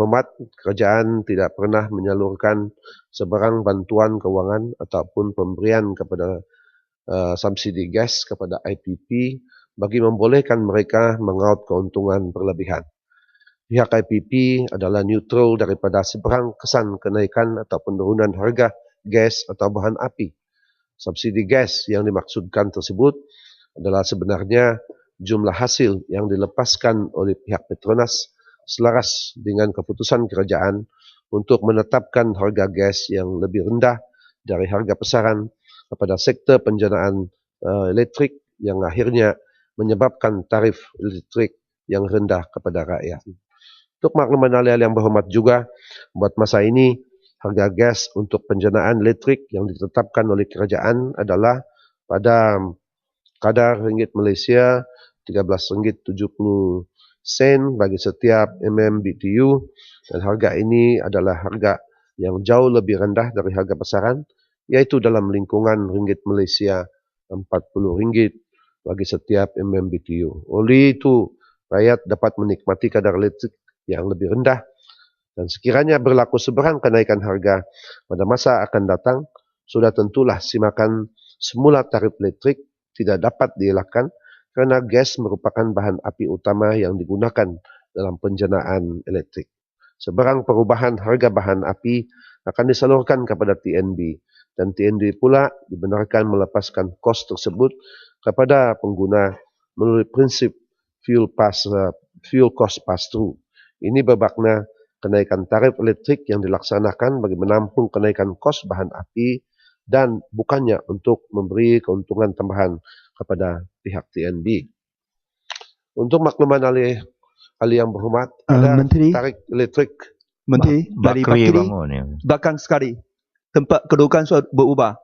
Berhormat, kerajaan tidak pernah menyalurkan sebarang bantuan kewangan ataupun pemberian kepada subsidi gas kepada IPP bagi membolehkan mereka mengaut keuntungan berlebihan. Pihak IPP adalah neutral daripada sebarang kesan kenaikan atau penurunan harga gas atau bahan api. Subsidi gas yang dimaksudkan tersebut adalah sebenarnya jumlah hasil yang dilepaskan oleh pihak Petronas selaras dengan keputusan kerajaan untuk menetapkan harga gas yang lebih rendah dari harga pasaran kepada sektor penjanaan elektrik yang akhirnya menyebabkan tarif elektrik yang rendah kepada rakyat. Untuk makluman ahli-ahli yang berhormat juga, buat masa ini harga gas untuk penjanaan elektrik yang ditetapkan oleh kerajaan adalah pada kadar ringgit Malaysia RM13.70 bagi setiap MMBTU, dan harga ini adalah harga yang jauh lebih rendah dari harga pasaran, iaitu dalam lingkungan ringgit Malaysia RM40 bagi setiap MMBTU. Oleh itu, rakyat dapat menikmati kadar elektrik yang lebih rendah, dan sekiranya berlaku sebarang kenaikan harga pada masa akan datang, sudah tentulah simakan semula tarif elektrik tidak dapat dielakkan kerana gas merupakan bahan api utama yang digunakan dalam penjanaan elektrik. Sebarang perubahan harga bahan api akan disalurkan kepada TNB, dan TNB pula dibenarkan melepaskan kos tersebut kepada pengguna melalui prinsip fuel cost pass-through. Ini bermakna kenaikan tarif elektrik yang dilaksanakan bagi menampung kenaikan kos bahan api dan bukannya untuk memberi keuntungan tambahan kepada pihak TNB. Untuk makluman ahli yang berhormat, ada Menteri, tarif elektrik. Menteri dari Bakri belakang sekali. Tempat kedudukan sudah berubah.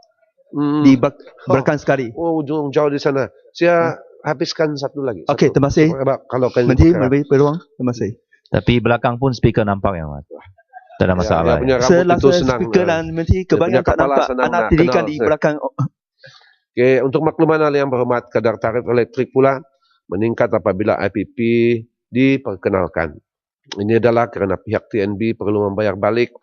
Di belakang sekali. Oh, jauh di sana. Saya habiskan satu lagi. Okey, terima kasih. Kalau Menteri memberi peluang. Terima kasih. Tapi belakang pun speaker nampak yang Mat. Tak ada masalah. Saya langsung speaker dan Menteri kebanyakan tak nampak anak tirikan di belakang. Okay, untuk makluman ahli yang berhormat, kadar tarif elektrik pula meningkat apabila IPP diperkenalkan. Ini adalah kerana pihak TNB perlu membayar balik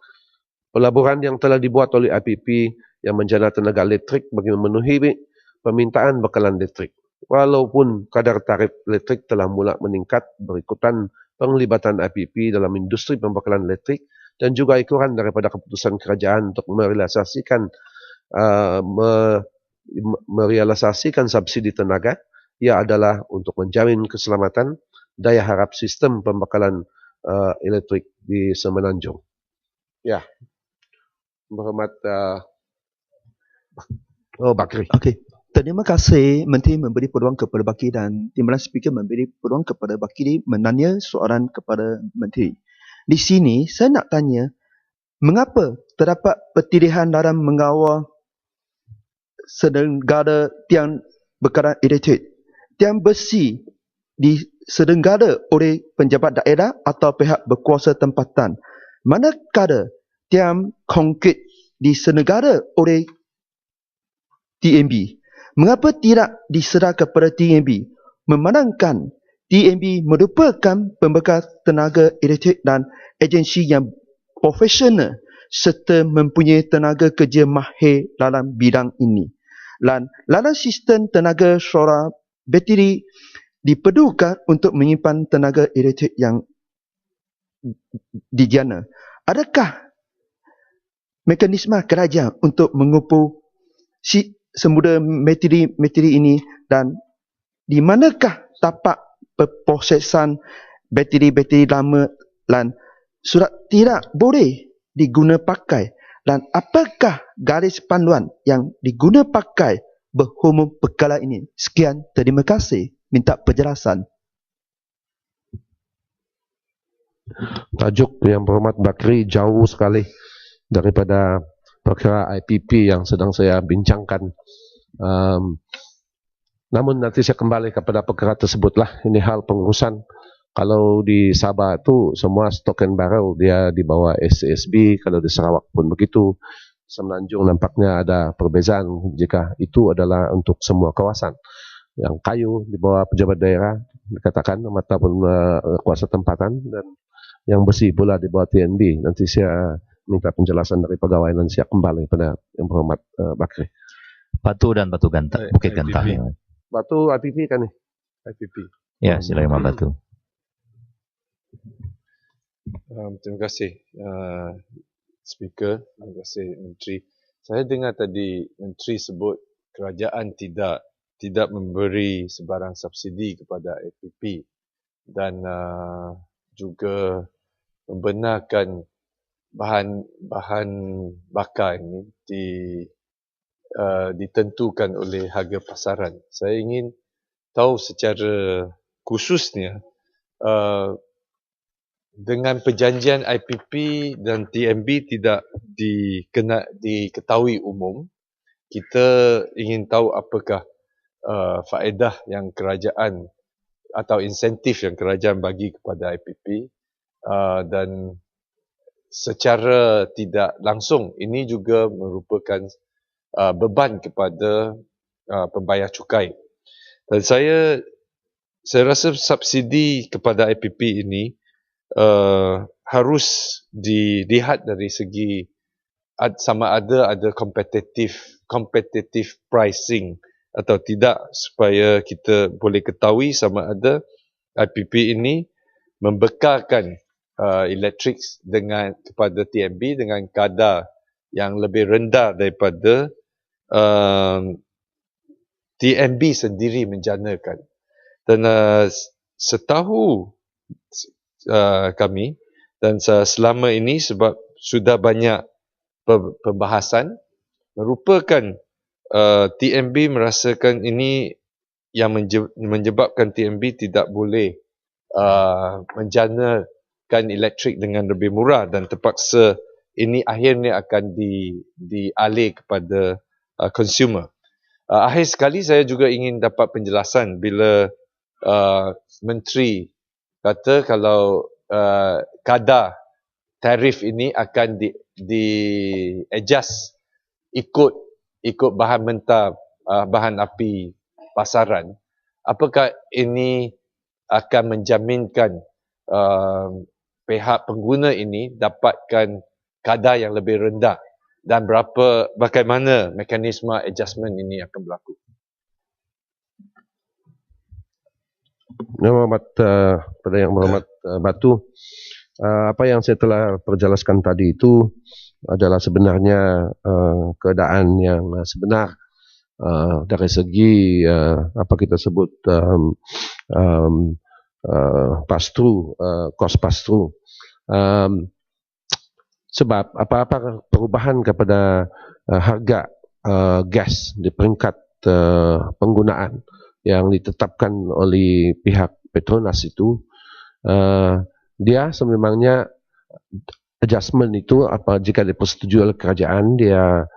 pelaburan yang telah dibuat oleh IPP yang menjana tenaga elektrik bagi memenuhi permintaan bekalan elektrik. Walaupun kadar tarif elektrik telah mula meningkat berikutan penglibatan IPP dalam industri pembekalan elektrik dan juga ikuran daripada keputusan kerajaan untuk merealisasikan subsidi tenaga, ia adalah untuk menjamin keselamatan daya harap sistem pembekalan elektrik di Semenanjung. Ya, berhormat Bakri. Okey. Terima kasih Menteri memberi peluang kepada Bakri dan Timbalan Speaker memberi peluang kepada Bakri menanya soalan kepada Menteri. Di sini saya nak tanya, mengapa terdapat pertilihan dalam mengawal sedengara tiang bekalan elektrik, tiang besi disedengara oleh penjabat daerah atau pihak berkuasa tempatan, manakala tiang konkrit disedengara oleh TNB? Mengapa tidak diserah kepada TNB, memandangkan TNB merupakan pembekal tenaga elektrik dan agensi yang profesional serta mempunyai tenaga kerja mahir dalam bidang ini. Dan dalam sistem tenaga solar bateri diperlukan untuk menyimpan tenaga elektrik yang dijana. Adakah mekanisme kerajaan untuk mengumpul semula materi ini, dan di manakah tapak perprosesan bateri-bateri lama dan sudah tidak boleh diguna pakai, dan apakah garis panduan yang diguna pakai berhubung perkara ini? Sekian, terima kasih. Minta penjelasan. Tajuk yang berhormat Bakri jauh sekali daripada perkara IPP yang sedang saya bincangkan. Namun nanti saya kembali kepada perkara tersebutlah. Ini hal pengurusan. Kalau di Sabah itu semua stok and barrel dia di bawah SASB. Kalau di Sarawak pun begitu. Semenanjung nampaknya ada perbezaan jika itu adalah untuk semua kawasan. Yang kayu di bawah pejabat daerah dikatakan ataupun kuasa tempatan, dan yang besi pula di bawah TNB. Nanti saya minta penjelasan dari pegawai dan saya kembali pada Yang Berhormat Bakri. Batu dan Batu Gantah, Bukit Gantah. IPP. Yang Batu IPP kan nih? IPP. Ya, silakan Pak Batu. Terima kasih Speaker, terima kasih Menteri. Saya dengar tadi Menteri sebut kerajaan tidak memberi sebarang subsidi kepada IPP dan juga membenarkan bahan bakar ini ditentukan oleh harga pasaran. Saya ingin tahu secara khususnya dengan perjanjian IPP dan TNB tidak diketahui umum, kita ingin tahu apakah faedah yang kerajaan atau insentif yang kerajaan bagi kepada IPP dan secara tidak langsung ini juga merupakan beban kepada pembayar cukai. Dan saya rasa subsidi kepada IPP ini harus dilihat dari segi sama ada competitive pricing atau tidak supaya kita boleh ketahui sama ada IPP ini membekalkan elektrik kepada TNB dengan kadar yang lebih rendah daripada TNB sendiri menjanakan. Dan setahu kami dan selama ini sebab sudah banyak pembahasan merupakan TNB merasakan ini yang menyebabkan TNB tidak boleh menjanakan elektrik dengan lebih murah dan terpaksa ini akhirnya akan dialih kepada consumer. Akhir sekali saya juga ingin dapat penjelasan bila Menteri kata kalau kadar tarif ini akan di-adjust ikut bahan mentah, bahan api pasaran. Apakah ini akan menjaminkan pihak pengguna ini dapatkan kadar yang lebih rendah dan bagaimana mekanisme adjustment ini akan berlaku? Pada Yang Berhormat Batu, apa yang saya telah perjelaskan tadi itu adalah sebenarnya keadaan yang sebenar dari segi apa kita sebut cost pass-through. Sebab apa-apa perubahan kepada harga gas di peringkat penggunaan yang ditetapkan oleh pihak Petronas itu, dia sememangnya adjustment itu jika dipersetujui oleh kerajaan dia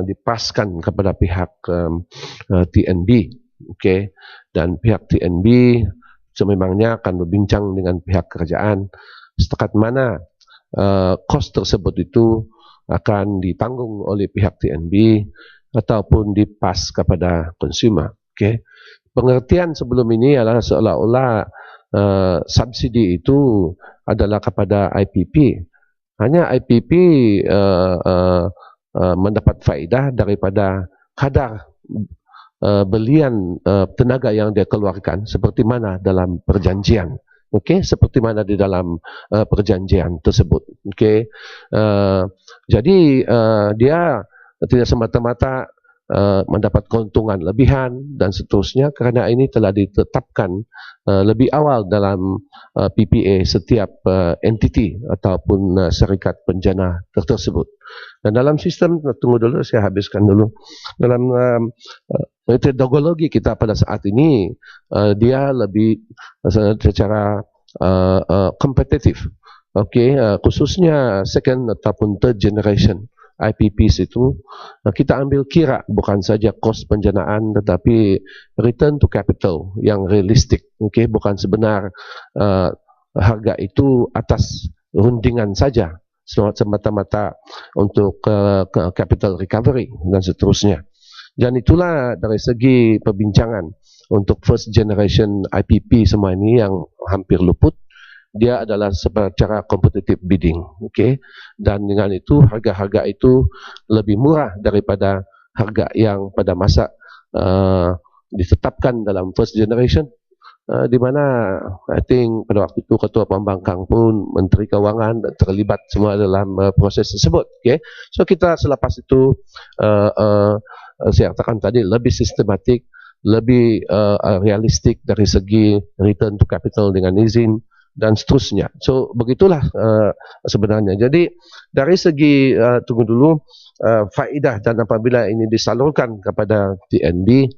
dipaskan kepada pihak TNB, okay? Dan pihak TNB sememangnya akan berbincang dengan pihak kerajaan setakat mana kos tersebut itu akan ditanggung oleh pihak TNB ataupun dipas kepada konsumer. Okay? Pengertian sebelum ini adalah seolah-olah subsidi itu adalah kepada IPP. Hanya IPP mendapat faedah daripada kadar belian tenaga yang dia keluarkan seperti mana dalam perjanjian. Okey, seperti mana di dalam perjanjian tersebut. Okey, jadi dia tidak semata-mata mendapat keuntungan lebihan dan seterusnya kerana ini telah ditetapkan lebih awal dalam PPA setiap entiti ataupun syarikat penjana tersebut. Dan dalam sistem, tunggu dulu saya habiskan dulu, dalam metodologi kita pada saat ini dia lebih secara kompetitif. Okey, khususnya second ataupun third generation IPPs itu kita ambil kira bukan saja kos penjanaan tetapi return to capital yang realistik. Okey, bukan sebenar harga itu atas rundingan saja semata-mata untuk capital recovery dan seterusnya. Dan itulah dari segi perbincangan untuk first generation IPP semua ini yang hampir luput dia adalah secara competitive bidding, okey. Dan dengan itu harga-harga itu lebih murah daripada harga yang pada masa ditetapkan dalam first generation. Di mana I think pada waktu itu Ketua Pembangkang pun, Menteri Kewangan dan terlibat semua dalam proses tersebut. Okay? So kita selepas itu saya katakan tadi lebih sistematik, lebih realistik dari segi return to capital dengan izin dan seterusnya. So begitulah sebenarnya. Jadi dari segi tunggu dulu faedah, dan apabila ini disalurkan kepada TNB,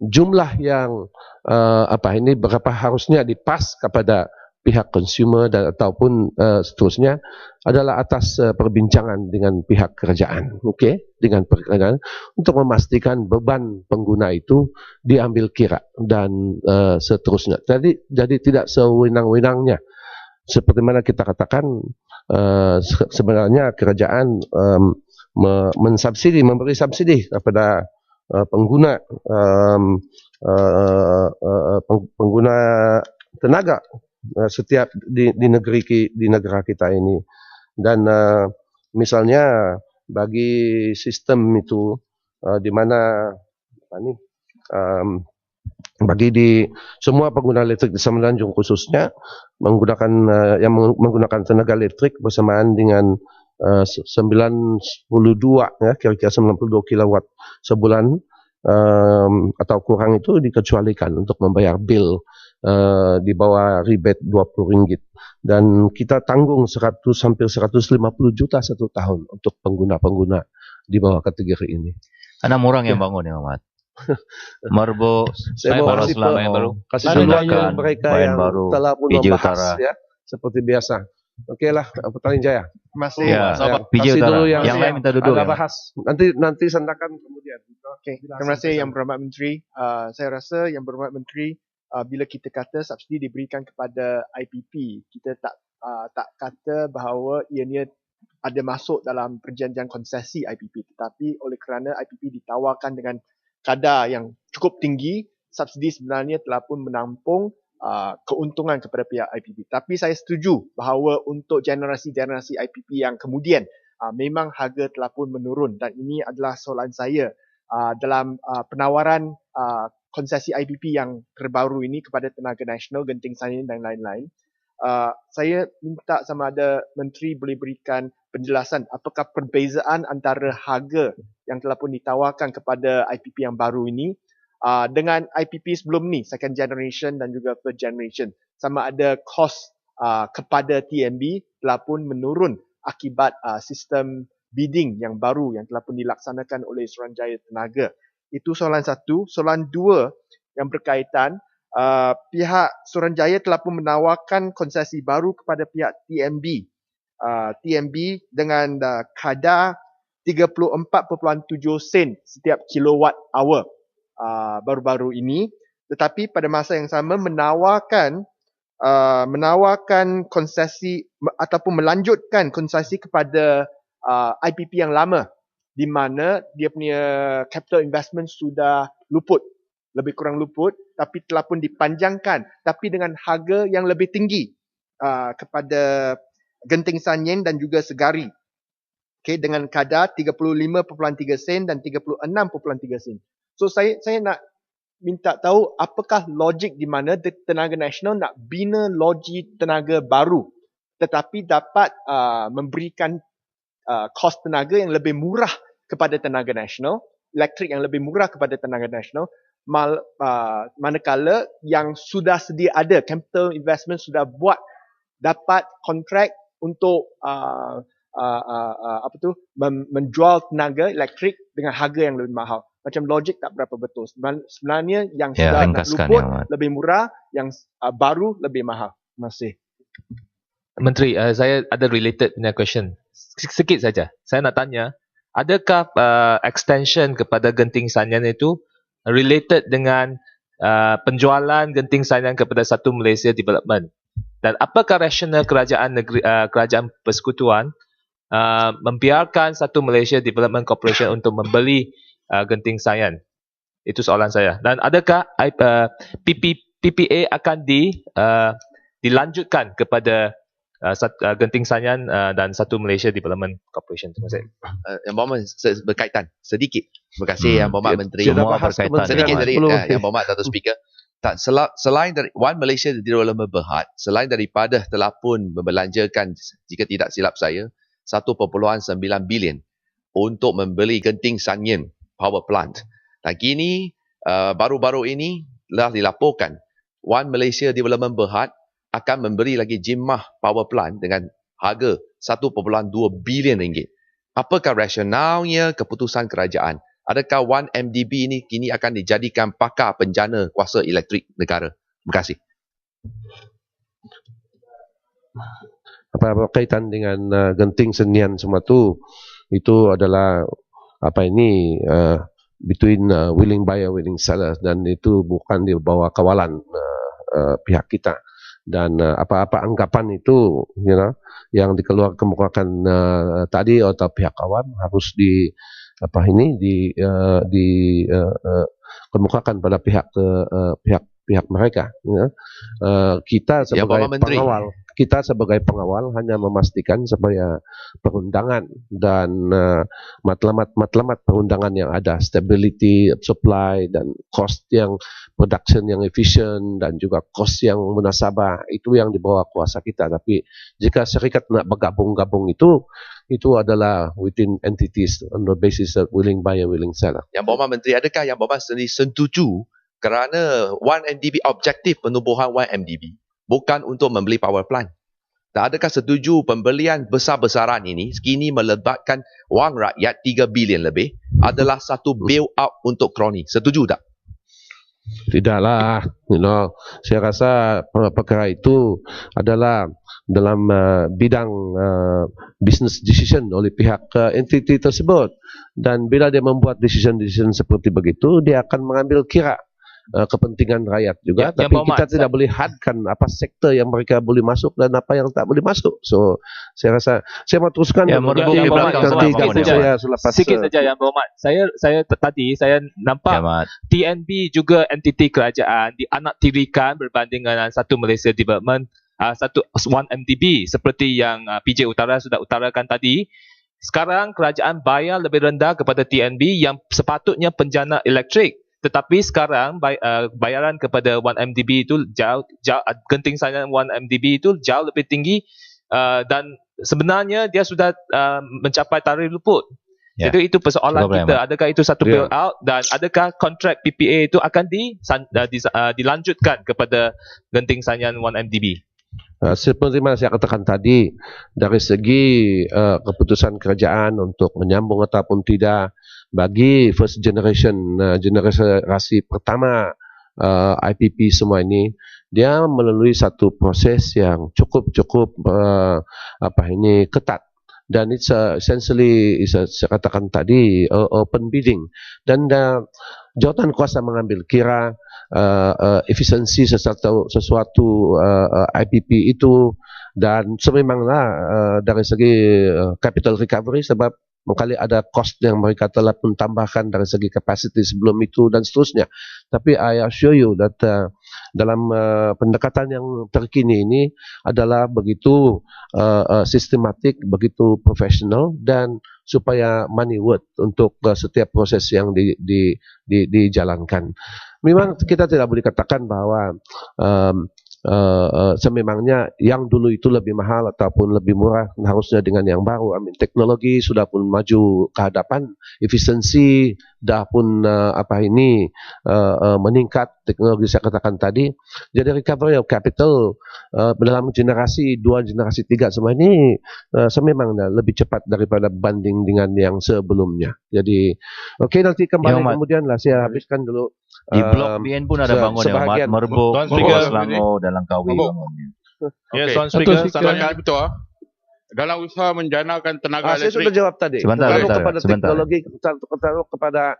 jumlah yang berapa harusnya dipas kepada pihak consumer dan ataupun seterusnya adalah atas perbincangan dengan pihak kerajaan, okey, dengan kerajaan untuk memastikan beban pengguna itu diambil kira dan seterusnya. Jadi tidak sewenang-wenangnya seperti mana kita katakan sebenarnya kerajaan memberi subsidi kepada pengguna pengguna tenaga setiap di negara kita ini. Dan misalnya bagi sistem itu di mana bagi di semua pengguna listrik di Semenanjung khususnya menggunakan yang menggunakan tenaga listrik bersamaan dengan 92 ya, kira-kira 92 kilowatt sebulan atau kurang itu dikecualikan untuk membayar bil di bawah rebate RM20 dan kita tanggung 100 sampai 150 juta satu tahun untuk pengguna-pengguna di bawah kategori ini. 6 orang yang bangun ya Muhammad. Marbo, saya mau kasih peluang mereka yang baru, telah pun membahas ya, seperti biasa. Okey lah, Petaling Jaya. Masih ya, kasih dulu yang lain minta duduk agak bahas. Nanti sandakan kemudian. Okey, terima kasih Yang Berhormat Menteri. Saya rasa Yang Berhormat Menteri, bila kita kata subsidi diberikan kepada IPP, kita tak kata bahawa ianya ada masuk dalam perjanjian konsesi IPP, tetapi oleh kerana IPP ditawarkan dengan kadar yang cukup tinggi, subsidi sebenarnya telah pun menampung keuntungan kepada pihak IPP. Tapi saya setuju bahawa untuk generasi-generasi IPP yang kemudian memang harga telah pun menurun, dan ini adalah soalan saya dalam penawaran konsesi IPP yang terbaru ini kepada Tenaga Nasional, Genting Sanian dan lain-lain. Saya minta sama ada Menteri boleh berikan penjelasan apakah perbezaan antara harga yang telah pun ditawarkan kepada IPP yang baru ini dengan IPP sebelum ni, second generation dan juga third generation. Sama ada kos kepada TNB telah pun menurun akibat sistem bidding yang baru yang telah pun dilaksanakan oleh Suruhanjaya Tenaga. Itu soalan satu. Soalan dua yang berkaitan, pihak Suruhanjaya telah pun menawarkan konsesi baru kepada pihak TNB. TNB dengan kadar 34.7 sen setiap kilowatt hour baru-baru ini, tetapi pada masa yang sama menawarkan konsesi ataupun melanjutkan konsesi kepada IPP yang lama, di mana dia punya capital investment sudah luput, lebih kurang luput, tapi telah pun dipanjangkan tapi dengan harga yang lebih tinggi kepada Genting Sanian dan juga Segari. Okay, dengan kadar 35.3 sen dan 36.3 sen. So saya nak minta tahu apakah logik di mana Tenaga Nasional nak bina loji tenaga baru tetapi dapat memberikan kos tenaga yang lebih murah kepada Tenaga Nasional, elektrik yang lebih murah kepada Tenaga Nasional, manakala yang sudah sedia ada, capital investment sudah buat, dapat kontrak untuk menjual tenaga elektrik dengan harga yang lebih mahal. Macam logik tak berapa betul. Sebenarnya yang sudah nak luput lebih murah, yang baru lebih mahal. Terima kasih. Menteri, saya ada related punya question. Sikit saja. Saya nak tanya, adakah extension kepada Genting Sanian itu related dengan penjualan Genting Sanian kepada Satu Malaysia Development? Dan apakah rasional kerajaan persekutuan membiarkan Satu Malaysia Development Corporation untuk membeli Genting Sanian? Itu soalan saya. Dan adakah PPA akan dilanjutkan kepada Genting Sanian dan Satu Malaysia Development Corporation. Terima kasih. Yang Berhormat berkaitan sedikit. Terima kasih Yang Berhormat Menteri. Semua berkaitan. Sedikit Yang Berhormat Datuk Speaker. Tak, selain dari One Malaysia Development Berhad, selain daripada telah pun membelanjakan, jika tidak silap saya, 1.9 bilion untuk membeli Genting Sanian Power Plant. Dan kini, baru-baru ini telah dilaporkan One Malaysia Development Berhad akan memberi lagi jimmah power plant dengan harga 1.2 bilion ringgit. Apakah rasionalnya keputusan kerajaan? Adakah One MDB ini kini akan dijadikan pakar penjana kuasa elektrik negara? Terima kasih. Apa kaitan dengan Genting Sanian semua itu adalah between willing buyer, willing seller, dan itu bukan di bawah kawalan pihak kita. Dan apa-apa anggapan itu, yang dikemukakan tadi atau pihak awam harus dikemukakan pada pihak mereka. Kita sebagai pengawal hanya memastikan supaya perundangan dan matlamat perundangan yang ada, stability supply dan cost yang production yang efisien dan juga cost yang munasabah, itu yang di bawah kuasa kita. Tapi jika syarikat nak bergabung-gabung itu adalah within entities on the basis of willing buyer, willing seller. Yang Berhormat Menteri, adakah Yang Berhormat sendiri setuju kerana One MDB, objektif penubuhan One MDB bukan untuk membeli power plant? Dan adakah setuju pembelian besar-besaran ini kini melibatkan wang rakyat 3 bilion lebih adalah satu bail out untuk kroni? Setuju tak? Tidaklah, saya rasa perkara itu adalah dalam bidang business decision oleh pihak entiti tersebut, dan bila dia membuat decision seperti begitu, dia akan mengambil kira kepentingan rakyat juga, tapi kita tidak boleh hadkan apa sektor yang mereka boleh masuk dan apa yang tak boleh masuk. So saya rasa saya mau teruskan sikit saja Yang Berhormat. Saya tadi saya nampak TNB juga entiti kerajaan dianaktirikan berbanding dengan Satu Malaysia Development, satu One MDB seperti yang PJ Utara sudah utarakan tadi. Sekarang kerajaan bayar lebih rendah kepada TNB yang sepatutnya penjana elektrik. Tetapi sekarang bayaran kepada One MDB itu jauh Genting Sanian One MDB itu jauh lebih tinggi, dan sebenarnya dia sudah mencapai tarikh luput. Jadi itu persoalan kita. Adakah itu satu bail out, dan adakah kontrak PPA itu akan dilanjutkan kepada Genting Sanian One MDB? Seperti mana saya katakan tadi, dari segi keputusan kerajaan untuk menyambung ataupun tidak, bagi first generation, generasi pertama IPP semua ini, dia melalui satu proses yang cukup ketat, dan it's essentially saya katakan tadi open bidding, dan jawatan kuasa mengambil kira efisiensi sesuatu IPP itu, dan sememanglah dari segi capital recovery, sebab mungkin ada cost yang mereka telah pun tambahkan dari segi capacity sebelum itu dan seterusnya. Tapi I assure you that dalam pendekatan yang terkini ini adalah begitu sistematik, begitu profesional, dan supaya money worth untuk setiap proses yang dijalankan. Memang kita tidak boleh katakan bahwa sememangnya yang dulu itu lebih mahal ataupun lebih murah, harusnya dengan yang baru. Teknologi sudah pun maju ke hadapan, efisiensi dah pun meningkat, teknologi saya katakan tadi. Jadi recovery of capital dalam generasi 2, generasi 3 semua ini sememangnya lebih cepat daripada banding dengan yang sebelumnya. Jadi nanti kemudian lah saya habiskan dulu. Di Blok BN pun ada bangun yang Merbuk, Selangor dan Langkawi bangunnya. Ya, Tuan Speaker, betul. Dalam usaha menjanakan tenaga elektrik. Saya sudah jawab tadi. Sebentar. Teknologi, taruh kepada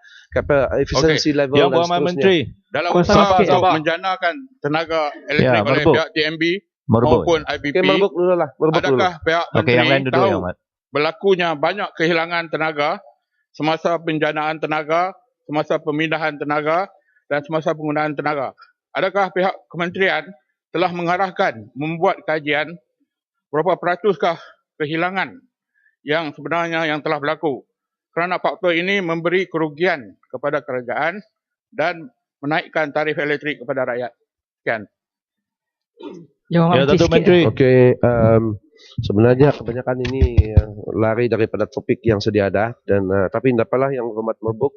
efisiensi level. Yang Berhormat Menteri, dalam usaha untuk menjanakan tenaga elektrik oleh pihak TNB maupun IPP, adakah pihak Menteri tahu berlakunya banyak kehilangan tenaga semasa penjanaan tenaga, semasa pemindahan tenaga dan semasa penggunaan tenaga? Adakah pihak kementerian telah mengarahkan membuat kajian berapa peratuskah kehilangan yang sebenarnya yang telah berlaku. Kerana faktor ini memberi kerugian kepada kerajaan dan menaikkan tarif elektrik kepada rakyat. Sekian. Ya, Datuk Menteri. Okey, sebenarnya kebanyakan ini lari daripada topik yang sedia ada dan tapi tidak apalah yang hormat Merbuk,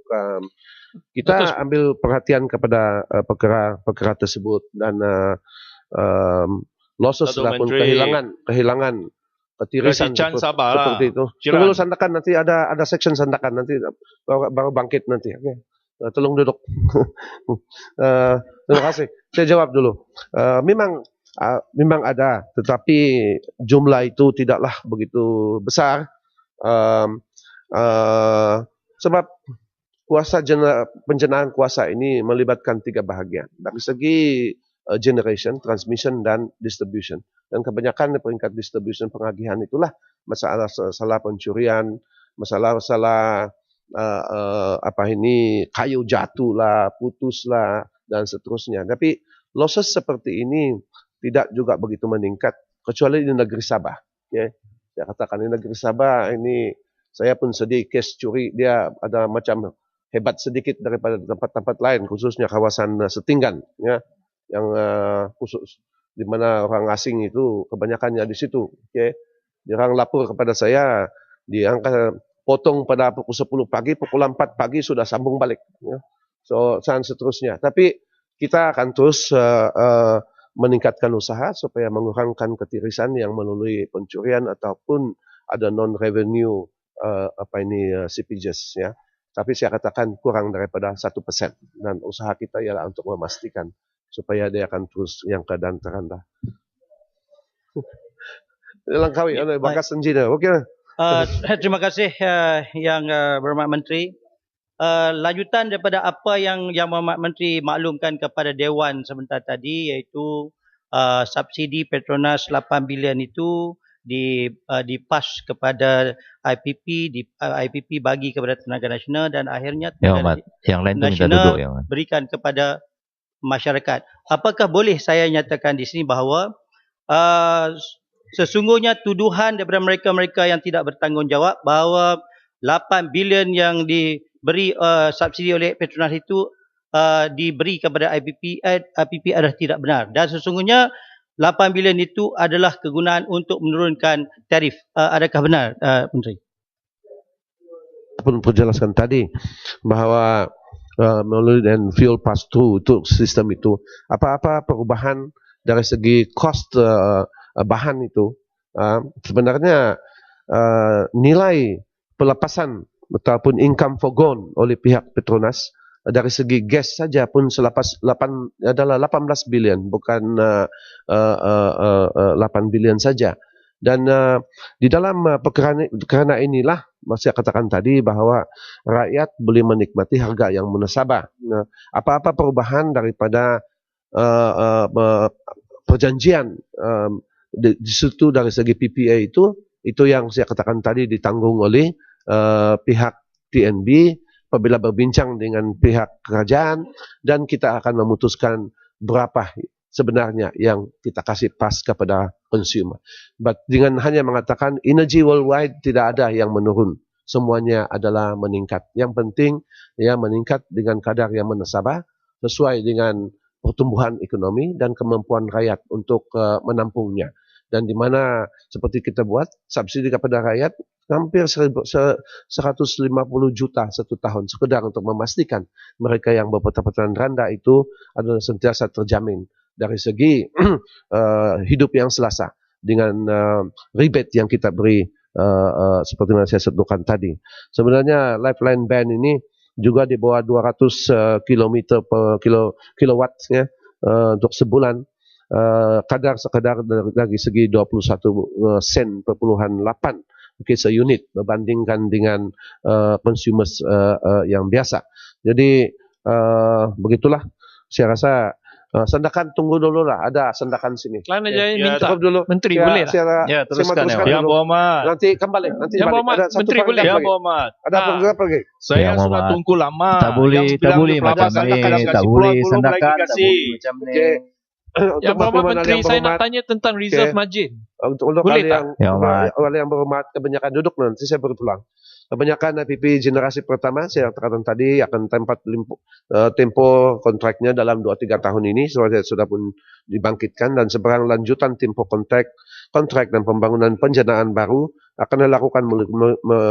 kita ambil perhatian kepada perkara tersebut dan losses ataupun kehilangan ketirisan seperti itu. Tunggu sandakan, nanti ada section sandakan nanti baru bangkit nanti. Okey. Tolong duduk. Terima kasih. Saya jawab dulu. Memang ada, tetapi jumlah itu tidaklah begitu besar. Sebab penjenaan kuasa ini melibatkan 3 bahagian. Dari segi generation, transmission dan distribution. Dan kebanyakan di peringkat distribution pengagihan itulah masalah pencurian, masalah kayu jatuh lah, putus lah dan seterusnya. Tapi losses seperti ini tidak juga begitu meningkat kecuali di negeri Sabah. Okay. Saya katakan di negeri Sabah ini saya pun sedih kes curi dia ada macam hebat sedikit daripada tempat-tempat lain, khususnya kawasan Setinggan, ya, yang khusus di mana orang asing itu kebanyakannya di situ. Okay. Dia orang lapor kepada saya, diangkat potong pada pukul 10 pagi, pukul 4 pagi sudah sambung balik. Ya. So, dan seterusnya. Tapi kita akan terus meningkatkan usaha supaya mengurangkan ketirisan yang melalui pencurian ataupun ada non-revenue CPJs, ya. Tapi saya katakan kurang daripada 1%. Dan usaha kita ialah untuk memastikan supaya dia akan terus yang keadaan terendah. Langkawi oleh Bakas Engineer. Okey. Terima kasih Yang Berhormat Menteri. Lanjutan daripada apa yang Berhormat Menteri maklumkan kepada Dewan sebentar tadi, iaitu subsidi Petronas 8 bilion itu dipas kepada IPP, IPP bagi kepada Tenaga Nasional dan akhirnya Tenaga Nasional berikan kepada masyarakat. Apakah boleh saya nyatakan di sini bahawa sesungguhnya tuduhan daripada mereka-mereka yang tidak bertanggungjawab bahawa 8 bilion yang diberi subsidi oleh Petronas itu diberi kepada IPP adalah tidak benar. Dan sesungguhnya 8 bilion itu adalah kegunaan untuk menurunkan tarif. Adakah benar, Menteri? Pun perjelaskan tadi bahawa melalui dan fuel pass through untuk sistem itu, apa-apa perubahan dari segi cost bahan itu, sebenarnya nilai pelepasan ataupun income forgone oleh pihak Petronas dari segi gas saja pun adalah 18 bilion, bukan 8 bilion saja. Dan di dalam perkara inilah saya katakan tadi bahawa rakyat boleh menikmati harga yang munasabah. Apa-apa perubahan daripada perjanjian di situ dari segi PPA itu yang saya katakan tadi ditanggung oleh pihak TNB apabila berbincang dengan pihak kerajaan, dan kita akan memutuskan berapa sebenarnya yang kita kasih pas kepada consumer. But dengan hanya mengatakan energy worldwide tidak ada yang menurun, semuanya adalah meningkat. Yang penting ya meningkat dengan kadar yang munasabah sesuai dengan pertumbuhan ekonomi dan kemampuan rakyat untuk menampungnya. Dan di mana seperti kita buat subsidi kepada rakyat hampir 150 juta satu tahun sekedar untuk memastikan mereka yang berpendapatan rendah itu adalah sentiasa terjamin dari segi hidup yang selasa dengan rebate yang kita beri seperti yang saya sebutkan tadi. Sebenarnya Lifeline Band ini juga di bawah 200 km per kilowatt ya, untuk sebulan. Kadar dari segi 21 sen per puluhan 8 seunit berbandingkan dengan consumers yang biasa. Jadi begitulah saya rasa. Sendakan tunggu dulu lah, ada sendakan sini. Lain aja minta dulu. Menteri ya, boleh lah. Ya teruskan ya. Yang Berhormat. Nanti kembali. Nanti Yang Berhormat. Menteri boleh. Yang Berhormat. Ada apa lagi? Saya sudah tunggu lama. Tak boleh macam ni. Tak boleh sendakan. Tak boleh macam ni. Yang Berhormat Menteri, saya nak tanya tentang reserve margin. Untuk boleh tak? Oleh yang berhormat, kebanyakan duduk nanti saya berulang. Kebanyakan IPP generasi pertama, saya katakan tadi, akan tempo kontraknya dalam 2-3 tahun ini, sudah pun dibangkitkan, dan sebarang lanjutan tempo kontrak dan pembangunan penjanaan baru akan dilakukan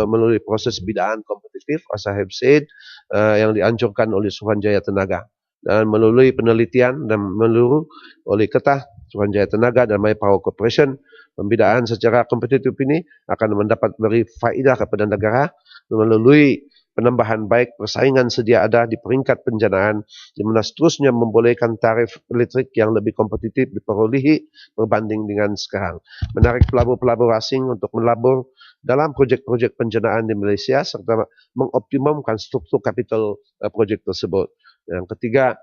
melalui proses bidaan kompetitif, as I have said, yang dianjurkan oleh Suruhanjaya Tenaga. Dan melalui penelitian dan melalui oleh Ketah, Suruhanjaya Tenaga dan My Power Corporation, pembidaan secara kompetitif ini akan mendapat beri faedah kepada negara melalui penambahan baik persaingan sedia ada di peringkat penjanaan, di mana seterusnya membolehkan tarif elektrik yang lebih kompetitif diperolehi berbanding dengan sekarang. Menarik pelabur-pelabur asing untuk melabur dalam projek-projek penjanaan di Malaysia serta mengoptimumkan struktur kapital projek tersebut. Yang ketiga,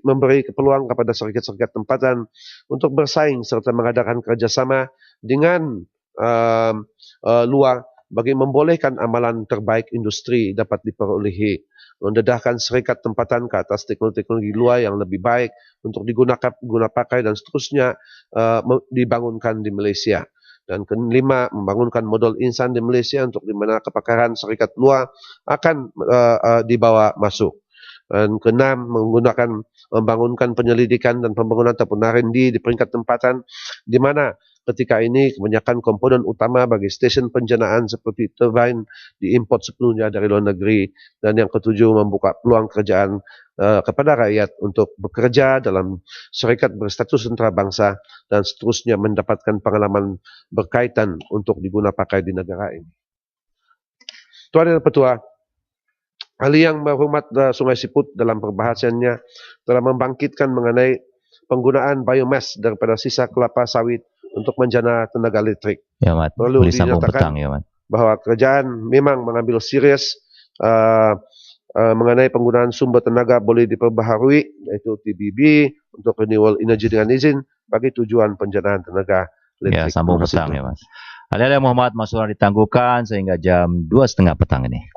memberi peluang kepada syarikat-syarikat tempatan untuk bersaing serta mengadakan kerjasama dengan luar bagi membolehkan amalan terbaik industri dapat diperolehi, mendedahkan syarikat tempatan ke atas teknologi luar yang lebih baik untuk digunakan pakai dan seterusnya dibangunkan di Malaysia. Dan kelima, membangunkan modal insan di Malaysia untuk di mana kepakaran syarikat luar akan dibawa masuk. Dan keenam, membangunkan penyelidikan dan pembangunan ataupun R&D di peringkat tempatan, di mana ketika ini kebanyakan komponen utama bagi stesen penjanaan seperti turbine diimport sepenuhnya dari luar negeri. Dan yang ketujuh, membuka peluang kerjaan kepada rakyat untuk bekerja dalam syarikat berstatus antarabangsa dan seterusnya mendapatkan pengalaman berkaitan untuk digunakan pakai di negara ini. Tuan dan Petua, Ahli Yang Berhormat Sungai Siput dalam perbahasannya telah membangkitkan mengenai penggunaan biomass daripada sisa kelapa sawit untuk menjana tenaga listrik. Ya, Mat. Perlu boleh sambung dinyatakan petang, ya, Mat. Bahawa kerajaan memang mengambil serius mengenai penggunaan sumber tenaga boleh diperbaharui, iaitu TBB, untuk renewable energy dengan izin bagi tujuan penjanaan tenaga listrik. Ya, sambung petang, ya, Mas. Ahli Yang Berhormat, masukan ditangguhkan sehingga jam 2.30 petang ini.